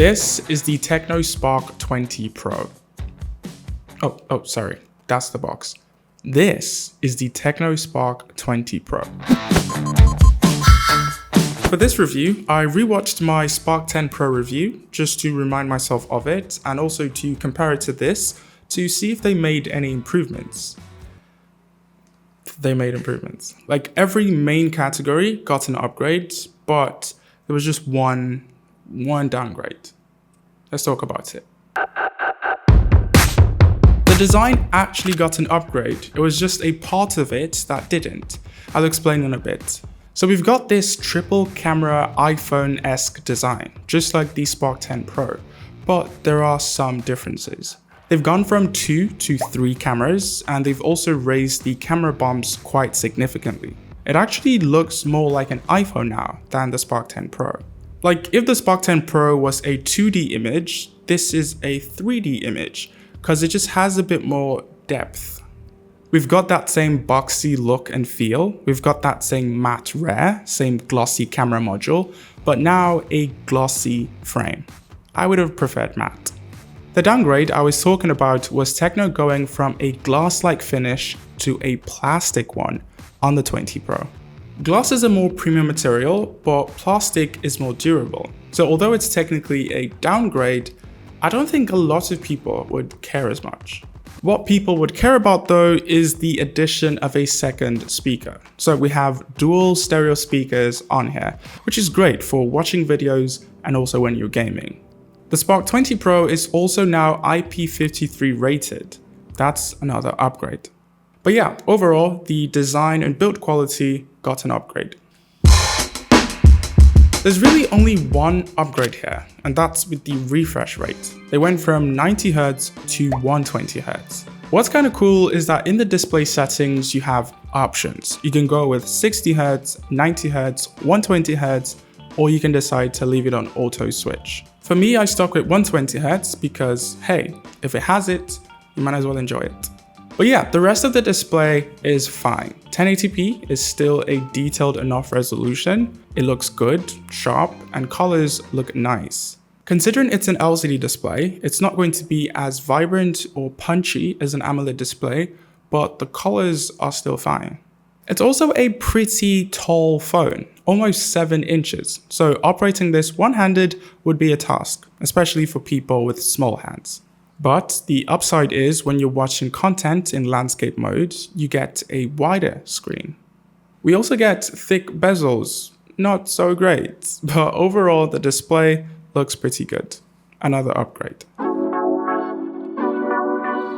This is the Tecno Spark 20 Pro. Oh, sorry, that's the box. This is the Tecno Spark 20 Pro. For this review, I rewatched my Spark 10 Pro review just to remind myself of it and also to compare it to this to see if they made any improvements. They made improvements. Like every main category got an upgrade, but there was just one downgrade. Let's talk about it. The design actually got an upgrade. It was just a part of it that didn't. I'll explain in a bit. So we've got this triple camera iPhone-esque design, just like the Spark 10 Pro, but there are some differences. They've gone from 2 to 3 cameras, and they've also raised the camera bumps quite significantly. It actually looks more like an iPhone now than the Spark 10 Pro. Like if the Spark 10 Pro was a 2D image, this is a 3D image, because it just has a bit more depth. We've got that same boxy look and feel, we've got that same matte rare, same glossy camera module, but now a glossy frame. I would have preferred matte. The downgrade I was talking about was Tecno going from a glass-like finish to a plastic one on the 20 Pro. Glass is a more premium material, but plastic is more durable. So although it's technically a downgrade, I don't think a lot of people would care as much. What people would care about though is the addition of a second speaker. So we have dual stereo speakers on here, which is great for watching videos and also when you're gaming. The Spark 20 Pro is also now IP53 rated. That's another upgrade. But yeah, overall, the design and build quality got an upgrade. There's really only one upgrade here, and that's with the refresh rate. They went from 90Hz to 120Hz. What's kind of cool is that in the display settings, you have options. You can go with 60Hz, 90Hz, 120Hz, or you can decide to leave it on auto switch. For me, I stuck with 120Hz because, hey, if it has it, you might as well enjoy it. But yeah, the rest of the display is fine. 1080p is still a detailed enough resolution. It looks good, sharp, and colors look nice. Considering it's an LCD display, it's not going to be as vibrant or punchy as an AMOLED display, but the colors are still fine. It's also a pretty tall phone, almost 7 inches, so operating this one-handed would be a task, especially for people with small hands. But the upside is when you're watching content in landscape mode, you get a wider screen. We also get thick bezels, not so great, but overall the display looks pretty good. Another upgrade.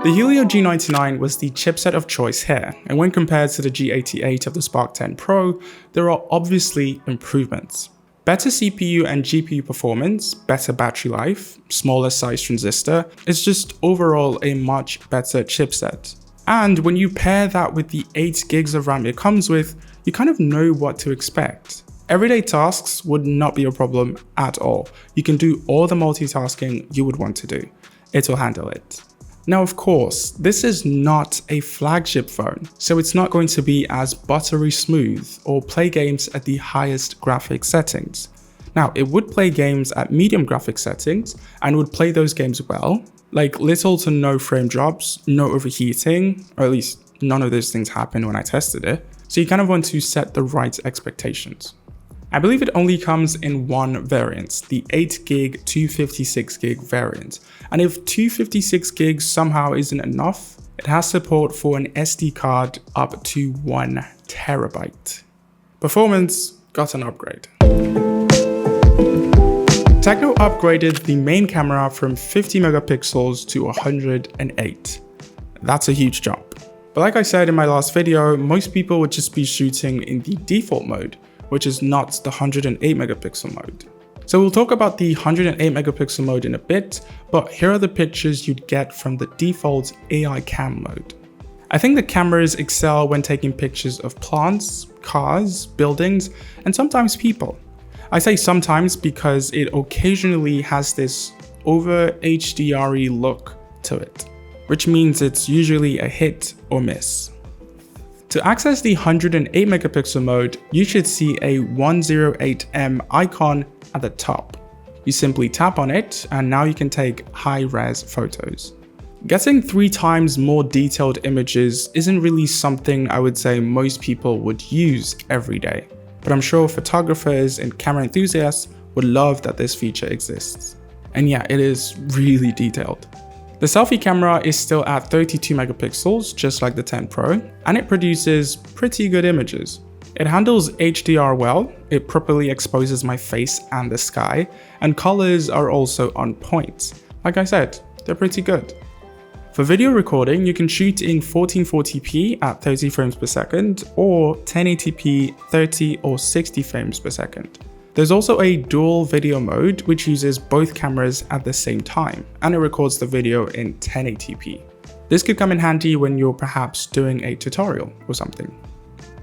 The Helio G99 was the chipset of choice here, and when compared to the G88 of the Spark 10 Pro, there are obviously improvements. Better CPU and GPU performance, better battery life, smaller size transistor, it's just overall a much better chipset. And when you pair that with the 8 gigs of RAM it comes with, you kind of know what to expect. Everyday tasks would not be a problem at all. You can do all the multitasking you would want to do. It will handle it. Now, of course, this is not a flagship phone, so it's not going to be as buttery smooth or play games at the highest graphics settings. Now, it would play games at medium graphics settings and would play those games well, like little to no frame drops, no overheating, or at least none of those things happened when I tested it, so you kind of want to set the right expectations. I believe it only comes in one variant, the 8GB 256GB variant. And if 256 gigs somehow isn't enough, it has support for an SD card up to 1 terabyte. Performance got an upgrade. Tecno upgraded the main camera from 50 megapixels to 108. That's a huge jump. But like I said in my last video, most people would just be shooting in the default mode, which is not the 108 megapixel mode. So we'll talk about the 108 megapixel mode in a bit, but here are the pictures you'd get from the default AI cam mode. I think the cameras excel when taking pictures of plants, cars, buildings, and sometimes people. I say sometimes because it occasionally has this over HDR-y look to it, which means it's usually a hit or miss. To access the 108 megapixel mode, you should see a 108M icon at the top. You simply tap on it and now you can take high-res photos. Getting 3 times more detailed images isn't really something I would say most people would use every day, but I'm sure photographers and camera enthusiasts would love that this feature exists. And yeah, it is really detailed. The selfie camera is still at 32 megapixels, just like the 10 Pro, and it produces pretty good images. It handles HDR well, it properly exposes my face and the sky, and colors are also on point. Like I said, they're pretty good. For video recording, you can shoot in 1440p at 30 frames per second or 1080p 30 or 60 frames per second. There's also a dual video mode which uses both cameras at the same time, and it records the video in 1080p. This could come in handy when you're perhaps doing a tutorial or something.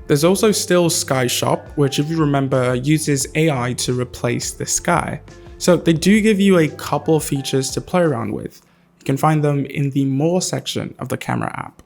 There's also still Sky Shop, which if you remember uses AI to replace the sky. So they do give you a couple features to play around with. You can find them in the More section of the camera app.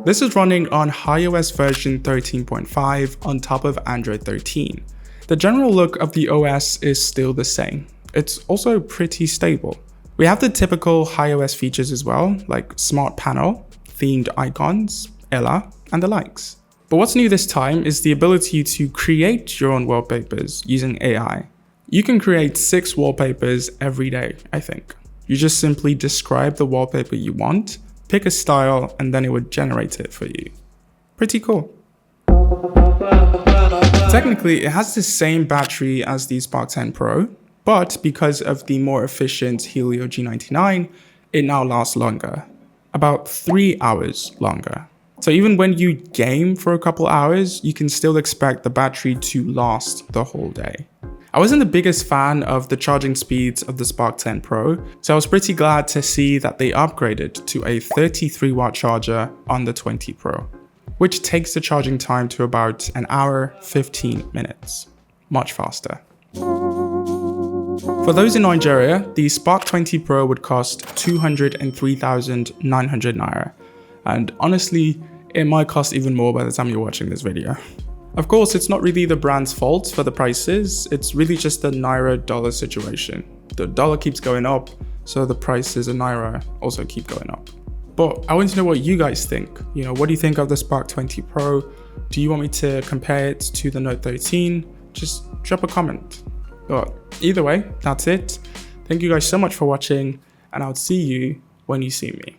This is running on iOS version 13.5 on top of Android 13. The general look of the OS is still the same. It's also pretty stable. We have the typical iOS features as well, like Smart Panel, themed icons, Ella, and the likes. But what's new this time is the ability to create your own wallpapers using AI. You can create 6 wallpapers every day, I think. You just simply describe the wallpaper you want, pick a style, and then it would generate it for you. Pretty cool. Technically, it has the same battery as the Spark 10 Pro, but because of the more efficient Helio G99, it now lasts longer, about 3 hours longer. So even when you game for a couple hours, you can still expect the battery to last the whole day. I wasn't the biggest fan of the charging speeds of the Spark 10 Pro, so I was pretty glad to see that they upgraded to a 33-watt charger on the 20 Pro, which takes the charging time to about an hour, 15 minutes. Much faster. For those in Nigeria, the Spark 20 Pro would cost 203,900 Naira. And honestly, it might cost even more by the time you're watching this video. Of course, it's not really the brand's fault for the prices, it's really just the Naira-dollar situation. The dollar keeps going up, so the prices in Naira also keep going up. But I want to know what you guys think. What do you think of the Spark 20 Pro? Do you want me to compare it to the Note 13? Just drop a comment. But either way, that's it. Thank you guys so much for watching, and I'll see you when you see me.